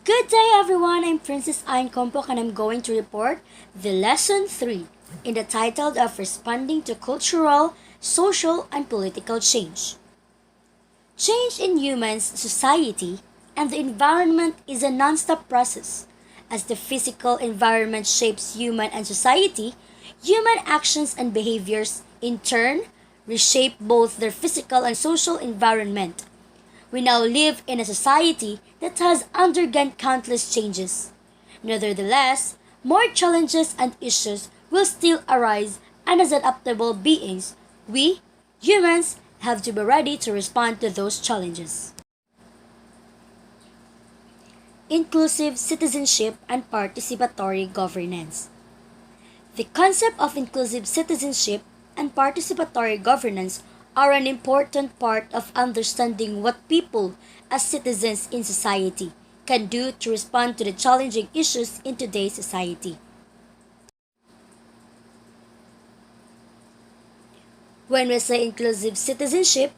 Good day everyone, I'm Princess Ayn Kompok and I'm going to report the Lesson 3 in the title of Responding to Cultural, Social, and Political Change. Change in humans, society, and the environment is a non-stop process. As the physical environment shapes human and society, human actions and behaviors in turn reshape both their physical and social environment. We now live in a society that has undergone countless changes. Nevertheless, more challenges and issues will still arise, and as adaptable beings, we, humans, have to be ready to respond to those challenges. Inclusive citizenship and participatory governance. The concept of inclusive citizenship and participatory governance are an important part of understanding what people, as citizens in society, can do to respond to the challenging issues in today's society. When we say inclusive citizenship,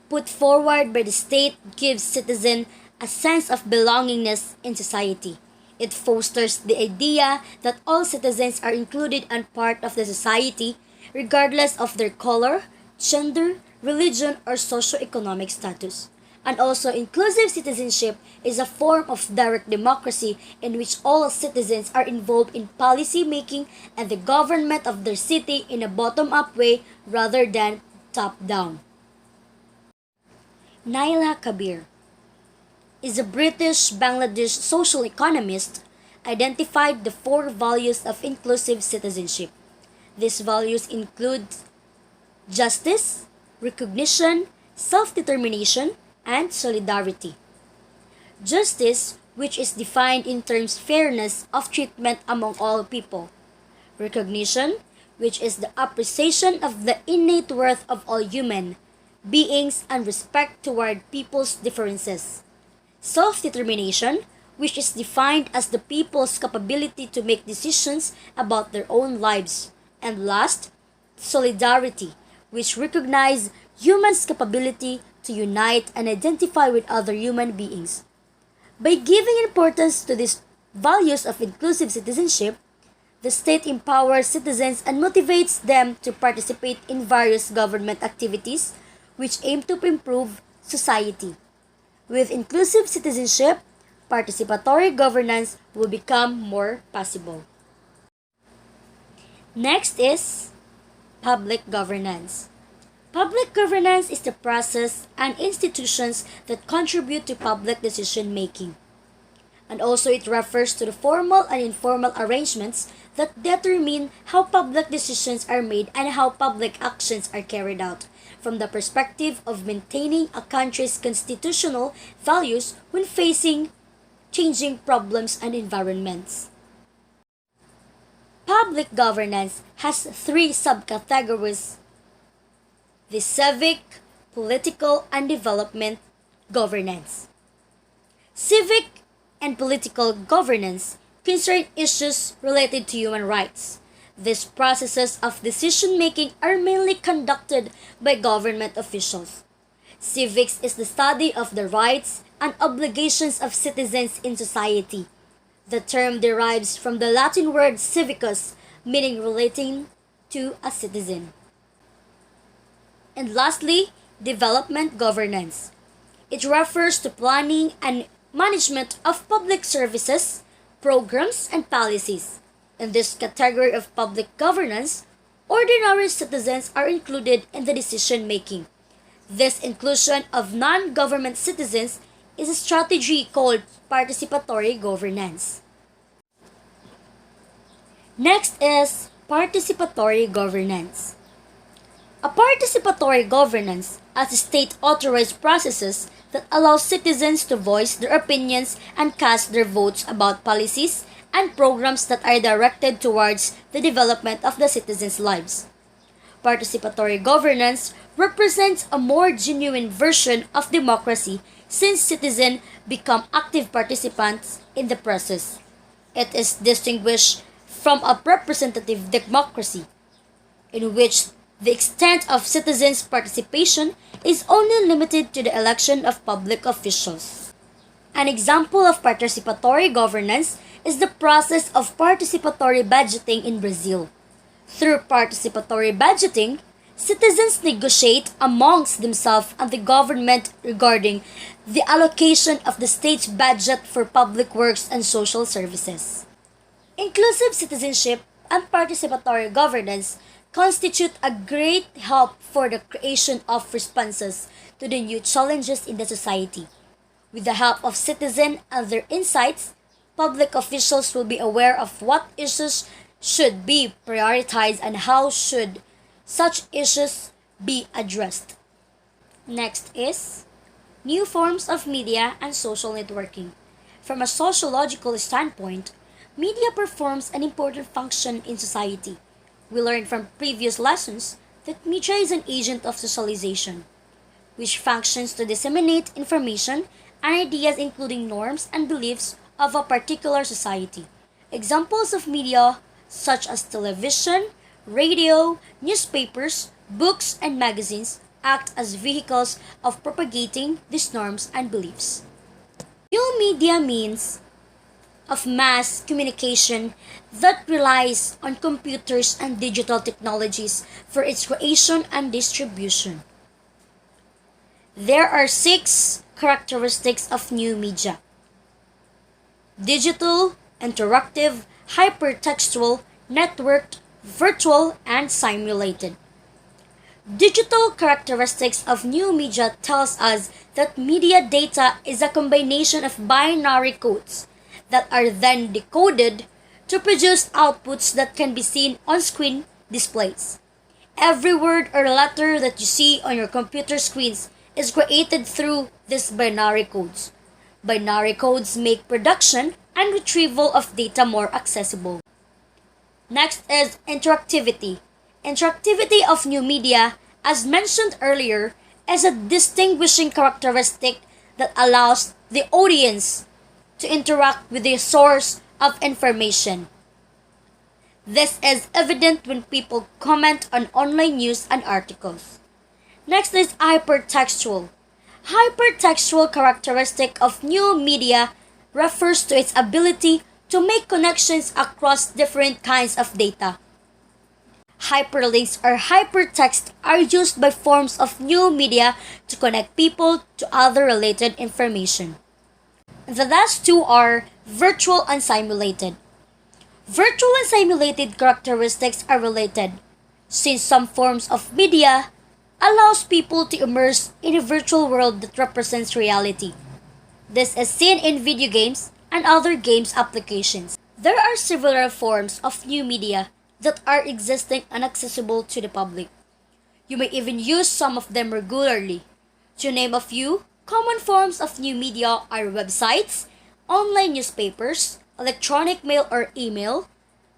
put forward by the state gives citizens a sense of belongingness in society. It fosters the idea that all citizens are included and part of the society, regardless of their color, gender, religion, or socio-economic status. And also, inclusive citizenship is a form of direct democracy in which all citizens are involved in policy making and the government of their city in a bottom-up way rather than top-down. Naila Kabir is a British Bangladesh social economist identified the four values of inclusive citizenship. These values include justice, recognition, self-determination, and solidarity. Justice, which is defined in terms fairness of treatment among all people. Recognition, which is the appreciation of the innate worth of all human beings and respect toward people's differences. Self-determination, which is defined as the people's capability to make decisions about their own lives. And last, solidarity, which recognizes humans' capability to unite and identify with other human beings. By giving importance to these values of inclusive citizenship, the state empowers citizens and motivates them to participate in various government activities which aim to improve society. With inclusive citizenship, participatory governance will become more possible. Next is public governance. Public governance is the process and institutions that contribute to public decision making. And also it refers to the formal and informal arrangements that determine how public decisions are made and how public actions are carried out from the perspective of maintaining a country's constitutional values when facing changing problems and environments. Public governance has three subcategories: the civic, political, and development governance. Civic and political governance concern issues related to human rights. These processes of decision making are mainly conducted by government officials. Civics is the study of the rights and obligations of citizens in society. The term derives from the Latin word civicus, meaning relating to a citizen. And lastly, development governance. It refers to planning and management of public services, programs, and policies. In this category of public governance, ordinary citizens are included in the decision making. This inclusion of non-government citizens is a strategy called participatory governance. Next is participatory governance. A participatory governance as state-authorized processes that allow citizens to voice their opinions and cast their votes about policies and programs that are directed towards the development of the citizens' lives. Participatory governance represents a more genuine version of democracy since citizens become active participants in the process. It is distinguished from a representative democracy, in which the extent of citizens' participation is only limited to the election of public officials. An example of participatory governance is the process of participatory budgeting in Brazil. Through participatory budgeting, citizens negotiate amongst themselves and the government regarding the allocation of the state's budget for public works and social services. Inclusive citizenship and participatory governance constitute a great help for the creation of responses to the new challenges in the society. With the help of citizens and their insights, public officials will be aware of what issues should be prioritized and how should such issues be addressed. Next is new forms of media and social networking. From a sociological standpoint, media performs an important function in society. We learned from previous lessons that media is an agent of socialization, which functions to disseminate information and ideas including norms and beliefs of a particular society. Examples of media such as television, radio, newspapers, books, and magazines act as vehicles of propagating these norms and beliefs. New media means of mass communication that relies on computers and digital technologies for its creation and distribution. There are 6 characteristics of new media: digital, interactive, hypertextual, networked, virtual, and simulated. Digital characteristics of new media tells us that media data is a combination of binary codes that are then decoded to produce outputs that can be seen on screen displays. Every word or letter that you see on your computer screens is created through these binary codes. Binary codes make production and retrieval of data more accessible. Next is interactivity. Interactivity of new media, as mentioned earlier, is a distinguishing characteristic that allows the audience to interact with the source of information. This is evident when people comment on online news and articles. Next is hypertextual. Hypertextual characteristic of new media refers to its ability to make connections across different kinds of data. Hyperlinks or hypertext are used by forms of new media to connect people to other related information. The last 2 are virtual and simulated. Virtual and simulated characteristics are related, since some forms of media allows people to immerse in a virtual world that represents reality. This is seen in video games and other games applications. There are several forms of new media that are existing and accessible to the public. You may even use some of them regularly. To name a few, common forms of new media are websites, online newspapers, electronic mail or email,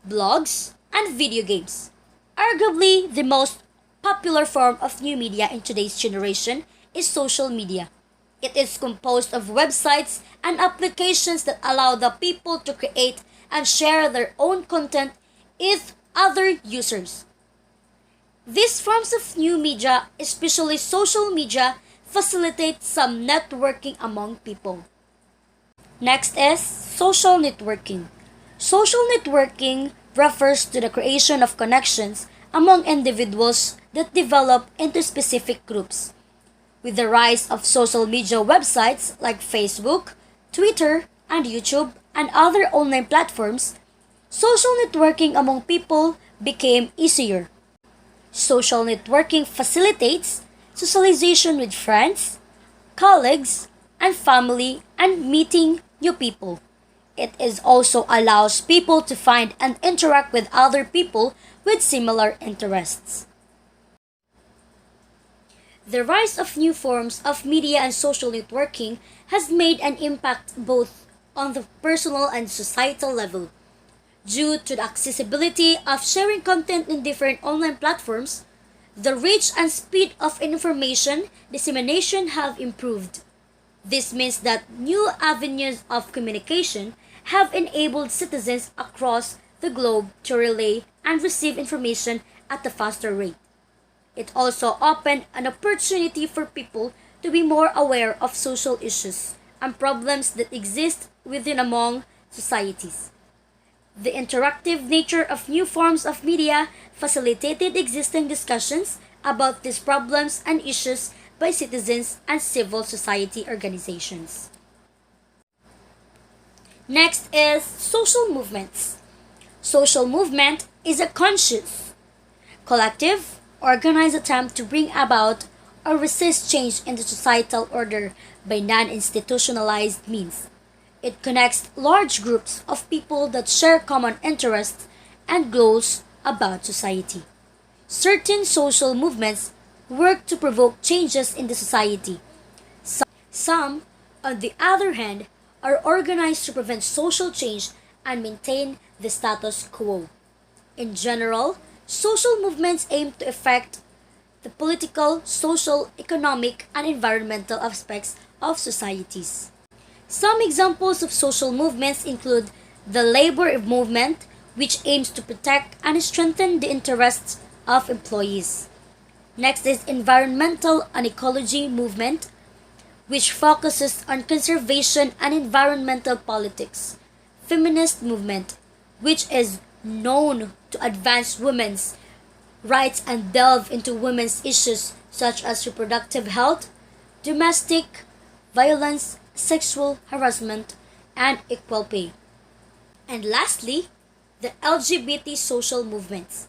blogs, and video games. Arguably, the most popular form of new media in today's generation is social media. It is composed of websites and applications that allow the people to create and share their own content with other users. These forms of new media, especially social media, facilitate some networking among people. Next is social networking. Social networking refers to the creation of connections among individuals that develop into specific groups. With the rise of social media websites like Facebook, Twitter, and YouTube, and other online platforms, social networking among people became easier. Social networking facilitates socialization with friends, colleagues, and family and meeting new people. It is also allows people to find and interact with other people with similar interests. The rise of new forms of media and social networking has made an impact both on the personal and societal level. Due to the accessibility of sharing content in different online platforms, the reach and speed of information dissemination have improved. This means that new avenues of communication have enabled citizens across the globe to relay and receive information at a faster rate. It also opened an opportunity for people to be more aware of social issues and problems that exist within among societies. The interactive nature of new forms of media facilitated existing discussions about these problems and issues by citizens and civil society organizations. Next is social movements. Social movement is a conscious, collective, organized attempt to bring about or resist change in the societal order by non-institutionalized means. It connects large groups of people that share common interests and goals about society. Certain social movements work to provoke changes in the society. Some, on the other hand, are organized to prevent social change and maintain the status quo. In general, social movements aim to affect the political, social, economic, and environmental aspects of societies. Some examples of social movements include the labor movement, which aims to protect and strengthen the interests of employees. Next is environmental and ecology movement, which focuses on conservation and environmental politics. Feminist movement, which is known to advance women's rights and delve into women's issues such as reproductive health, domestic violence, sexual harassment, and equal pay. And lastly, the LGBT social movements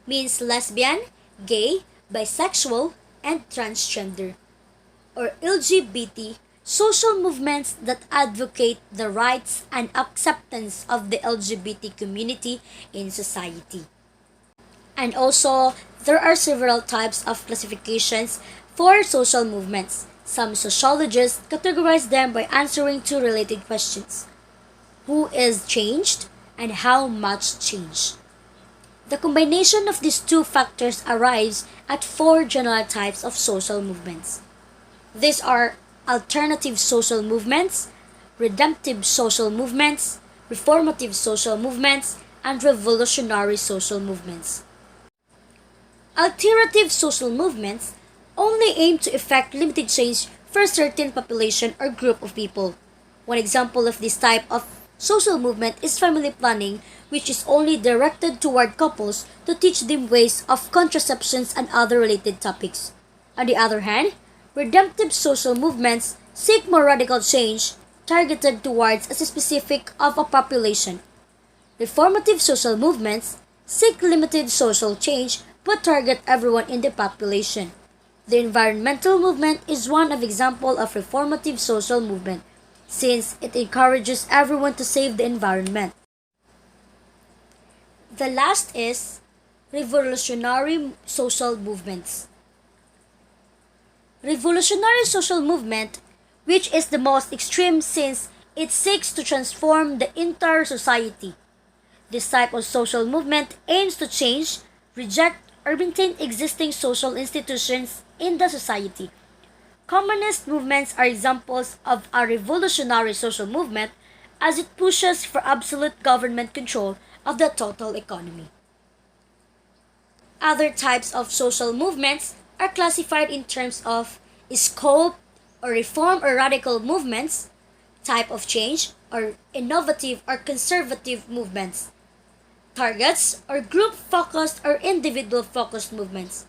means lesbian, gay, bisexual, and transgender, or LGBT social movements that advocate the rights and acceptance of the LGBT community in society. And also, there are several types of classifications for social movements. Some sociologists categorize them by answering two related questions: who is changed and how much change? The combination of these two factors arrives at four general types of social movements. These are alternative social movements, redemptive social movements, reformative social movements, and revolutionary social movements. Alternative social movements only aim to effect limited change for a certain population or group of people. One example of this type of social movement is family planning, which is only directed toward couples to teach them ways of contraceptions and other related topics. On the other hand, redemptive social movements seek more radical change targeted towards a specific of a population. Reformative social movements seek limited social change but target everyone in the population. The environmental movement is one of example of reformative social movement, since it encourages everyone to save the environment. The last is revolutionary social movements. Revolutionary social movement, which is the most extreme since it seeks to transform the entire society. This type of social movement aims to change, reject, or maintain existing social institutions in the society. Communist movements are examples of a revolutionary social movement as it pushes for absolute government control of the total economy. Other types of social movements are classified in terms of scope or reform or radical movements, type of change or innovative or conservative movements, targets or group-focused or individual-focused movements,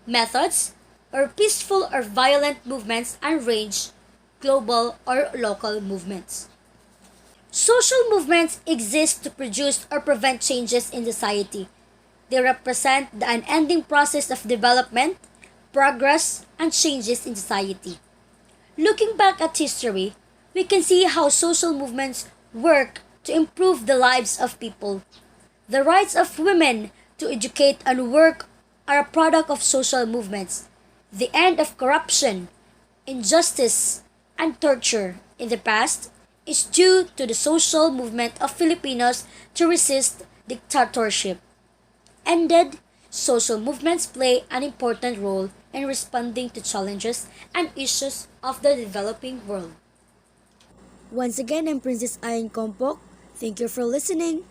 methods or peaceful or violent movements, and range, global or local movements. Social movements exist to produce or prevent changes in society. They represent the unending process of development, progress, and changes in society. Looking back at history, we can see how social movements work to improve the lives of people. The rights of women to educate and work are a product of social movements. The end of corruption, injustice, and torture in the past is due to the social movement of Filipinos to resist dictatorship. Ended, social movements play an important role in responding to challenges and issues of the developing world. Once again, I'm Princess Ayan Kompok. Thank you for listening.